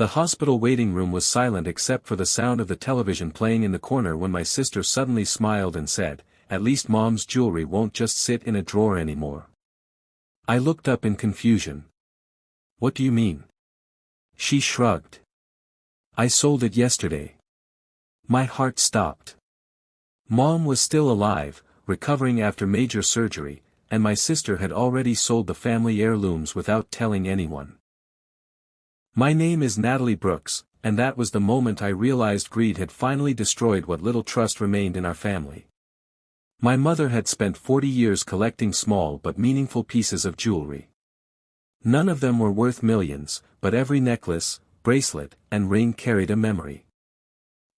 The hospital waiting room was silent except for the sound of the television playing in the corner when my sister suddenly smiled and said, "At least Mom's jewelry won't just sit in a drawer anymore." I looked up in confusion. "What do you mean?" She shrugged. "I sold it yesterday." My heart stopped. Mom was still alive, recovering after major surgery, and my sister had already sold the family heirlooms without telling anyone. My name is Natalie Brooks, and that was the moment I realized greed had finally destroyed what little trust remained in our family. My mother had spent 40 years collecting small but meaningful pieces of jewelry. None of them were worth millions, but every necklace, bracelet, and ring carried a memory.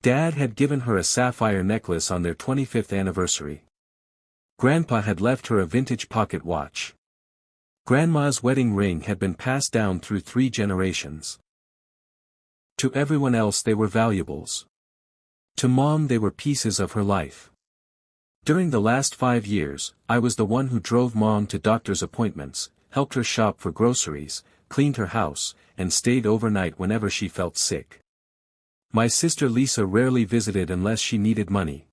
Dad had given her a sapphire necklace on their 25th anniversary. Grandpa had left her a vintage pocket watch. Grandma's wedding ring had been passed down through 3 generations. To everyone else they were valuables. To Mom they were pieces of her life. During the last 5 years, I was the one who drove Mom to doctor's appointments, helped her shop for groceries, cleaned her house, and stayed overnight whenever she felt sick. My sister Lisa rarely visited unless she needed money.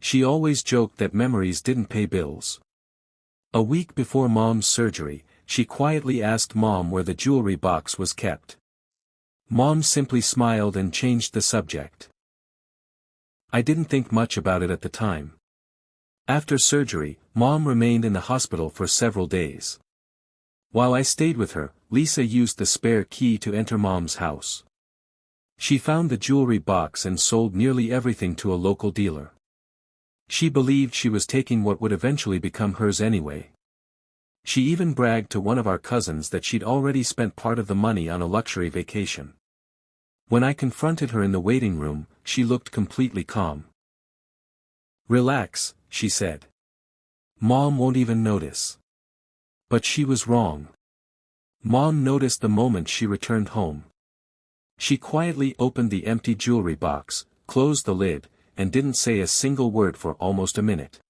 She always joked that memories didn't pay bills. A week before Mom's surgery, she quietly asked Mom where the jewelry box was kept. Mom simply smiled and changed the subject. I didn't think much about it at the time. After surgery, Mom remained in the hospital for several days. While I stayed with her, Lisa used the spare key to enter Mom's house. She found the jewelry box and sold nearly everything to a local dealer. She believed she was taking what would eventually become hers anyway. She even bragged to one of our cousins that she'd already spent part of the money on a luxury vacation. When I confronted her in the waiting room, she looked completely calm. "Relax," she said. "Mom won't even notice." But she was wrong. Mom noticed the moment she returned home. She quietly opened the empty jewelry box, closed the lid, and didn't say a single word for almost a minute.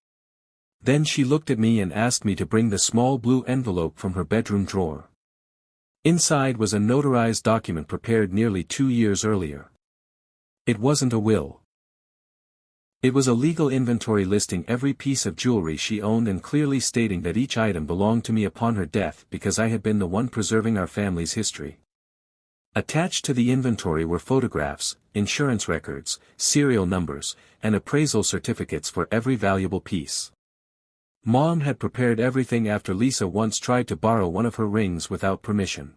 Then she looked at me and asked me to bring the small blue envelope from her bedroom drawer. Inside was a notarized document prepared nearly 2 years earlier. It wasn't a will. It was a legal inventory listing every piece of jewelry she owned and clearly stating that each item belonged to me upon her death because I had been the one preserving our family's history. Attached to the inventory were photographs, insurance records, serial numbers, and appraisal certificates for every valuable piece. Mom had prepared everything after Lisa once tried to borrow one of her rings without permission.